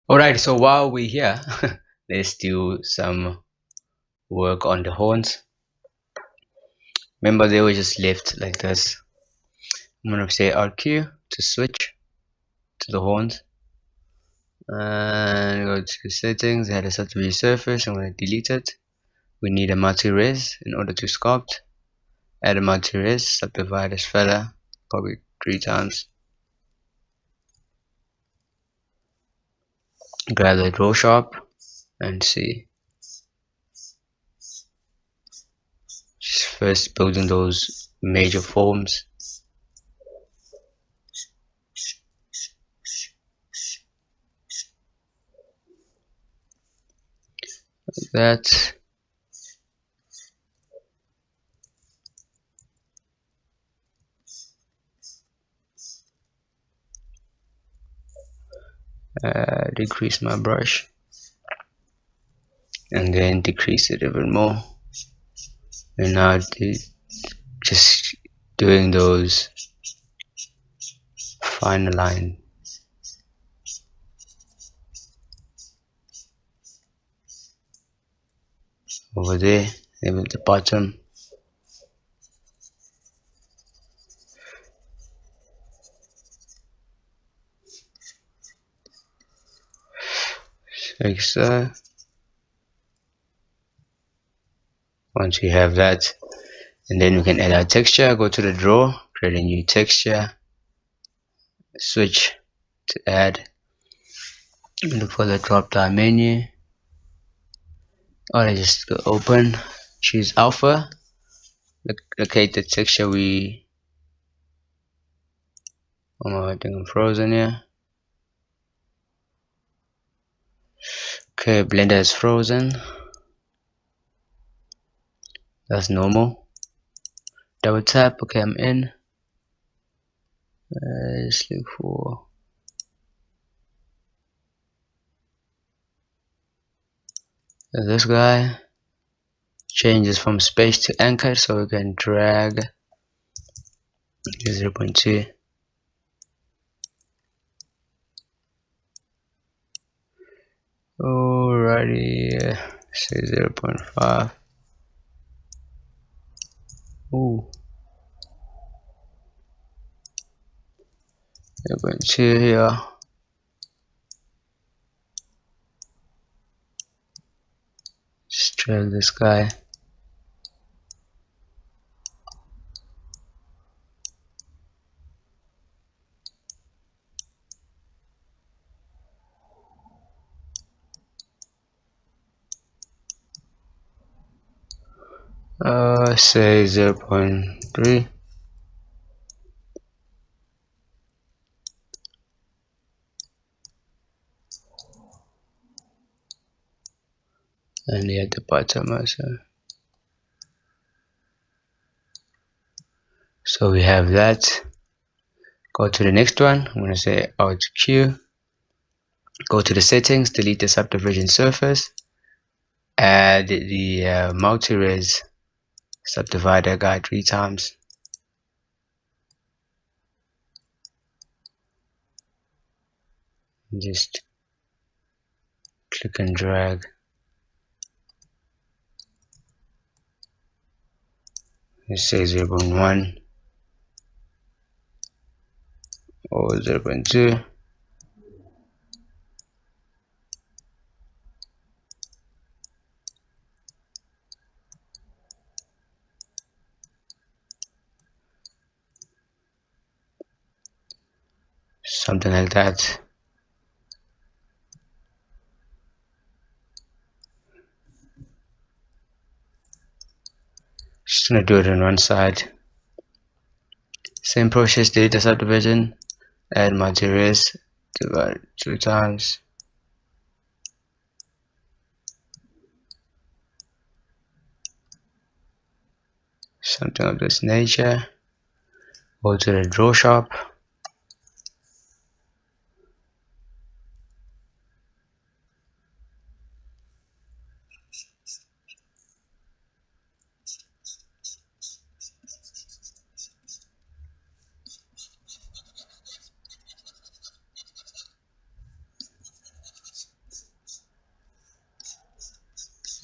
Alright, so while we're here, let's do some work on the horns. Remember, they were just left like this. I'm gonna say RQ to switch to the horns, and go to settings. Add a subdivision surface. I'm gonna delete it. We need a multi-res in order to sculpt. Add a multi-res. Subdivide this fella probably 3 times. Grab the draw sharp and see. Just first building those major forms. Like that. Decrease my brush and then decrease it even more, and now just doing those finer line over there, even at the bottom. Like so. Once we have that, and then we can add our texture. Go to the draw, create a new texture, switch to add, look for the drop down menu, or just go open, choose alpha, locate the texture I think I'm frozen here. Okay, Blender is frozen. That's normal. Double tap. Okay, I'm in. Let's look for this guy. Changes from space to anchor, so we can drag 0.2. Alrighty, say 0.5. Ooh, 0.2 here. Just drag this guy. Say 0.3. And at the bottom also. So we have that. Go to the next one. I'm gonna say Alt Q. Go to the settings, delete the subdivision surface, add the multi-res subdivider guy 3 times. Just click and drag. Let's say 0.1 or 0.2. Something like that. Just gonna do it on one side. Same process, delete the subdivision, add multi-res, divide 2 times. Something of this nature. Go to the draw shop.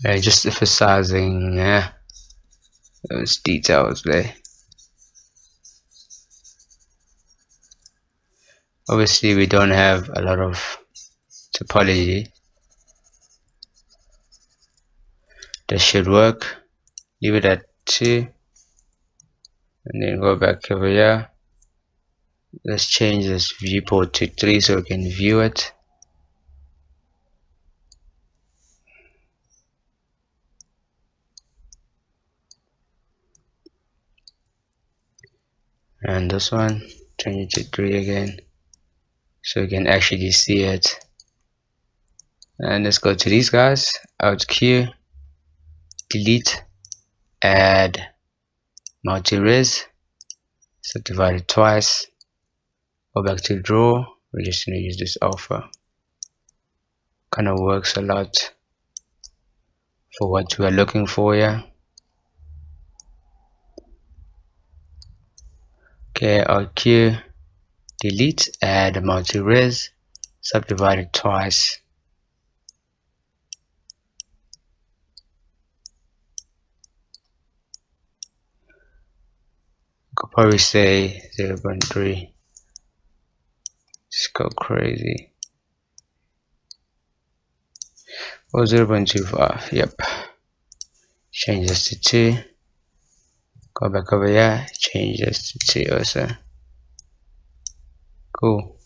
and just emphasizing those details there. Obviously we don't have a lot of topology. This should work. Leave it at 2 and then go back over here. Let's change this viewport to 3 so we can view it. And this one, change it to 3 again so we can actually see it. And let's go to these guys, Alt Q, delete, add multi-res, subdivide it twice, go back to draw. We're just going to use this alpha. Kind of works a lot for what we are looking for here. Okay, Alt Q, delete, add multi-res, subdivide it twice. Could probably say 0.3. Just go crazy. Or 0.25. Yep. Change this to 2. Go back over here. Change this to 2 also. Cool.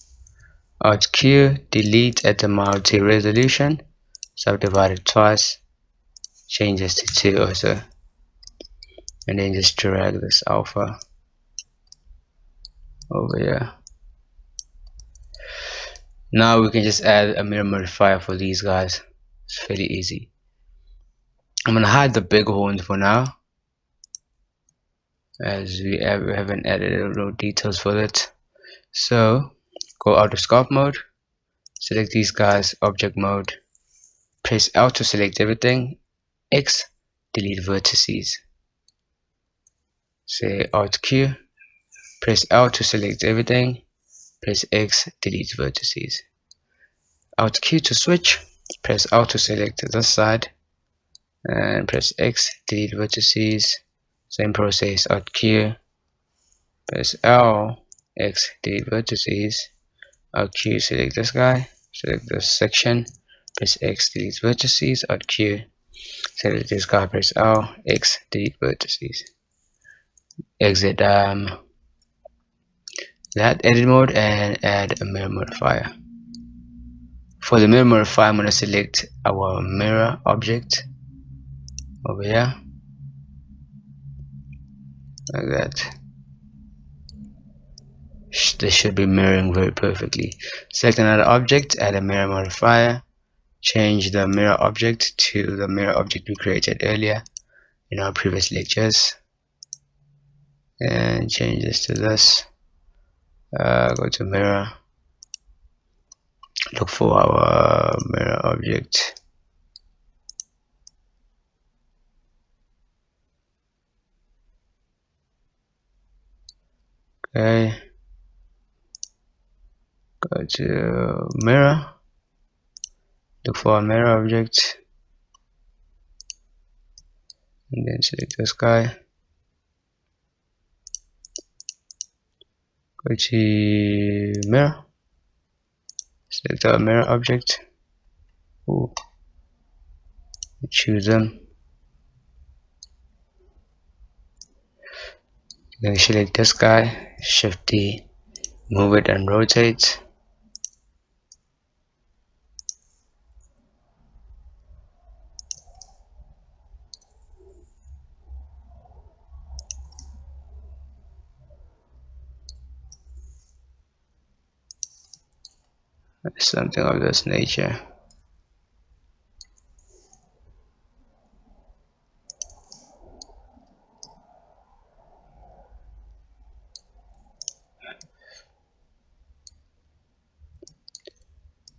Alt Q, delete at the multi-resolution, subdivide it twice. Change this to 2 also. And then just drag this alpha over here. Now we can just add a mirror modifier for these guys. It's fairly easy. I'm gonna hide the big horn for now, as we haven't added a lot of details for it. So go out of sculpt mode, select these guys, object mode, press L to select everything, X, delete vertices. Say Alt Q, press L to select everything, press X, delete vertices. Alt Q to switch, press L to select this side, and press X, delete vertices. Same process, Alt Q, press L, X, delete vertices. Alt Q, select this guy, select this section, press X, delete vertices. Alt Q, select this guy, press L, X, delete vertices. Exit that edit mode and add a mirror modifier. For the mirror modifier, I'm going to select our mirror object over here, like that. This should be mirroring very perfectly. Select another object, add a mirror modifier, change the mirror object to the mirror object we created earlier in our previous lectures, and change this to this. Go to mirror, look for our mirror object. Okay, go to mirror, look for a mirror object, and then select this guy. Go to mirror, select our mirror object. Ooh. Choose them. Then select this guy, Shift D, move it and rotate. Something of this nature.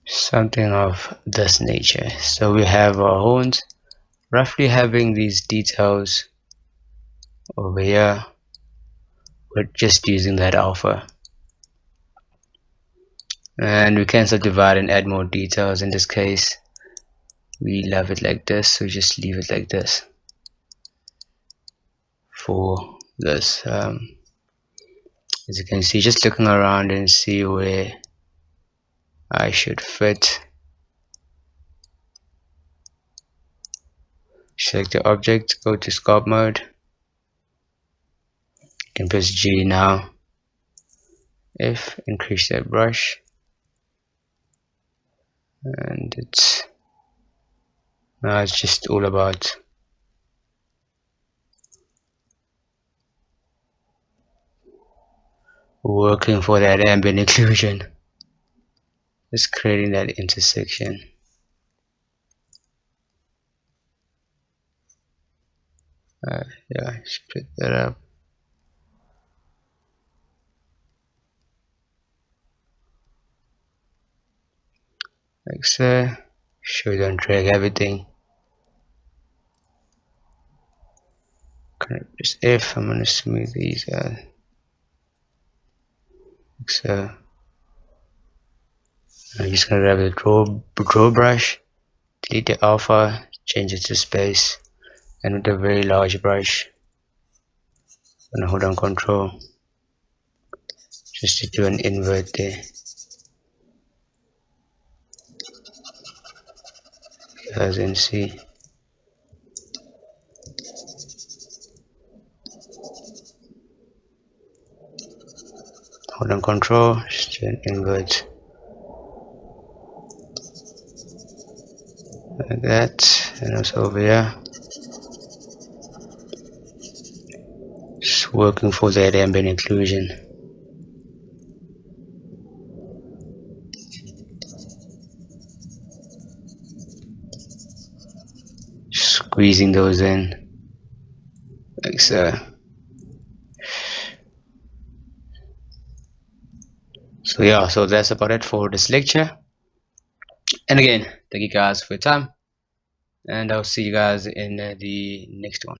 Something of this nature. So we have our horns roughly having these details over here. We're just using that alpha, and we can subdivide and add more details. In this case, we love it like this, so just leave it like this for this. As you can see, just looking around and see where I should fit. Select the object, go to sculpt mode, you can press G now, F, increase that brush, and now it's just all about working for that ambient occlusion, just creating that intersection. Yeah, split that up. Like so. Sure, don't drag everything. Press F. I'm gonna smooth these out. Like so. I'm just gonna grab the draw brush, delete the alpha, change it to space, and with a very large brush, I'm gonna hold on Control just to do an invert there. As you can see. Hold on Control, just do an invert. Like that, and also over here. Just working for that ambient occlusion. Squeezing those in, like so. So yeah, so that's about it for this lecture. And again, thank you guys for your time, and I'll see you guys in the next one.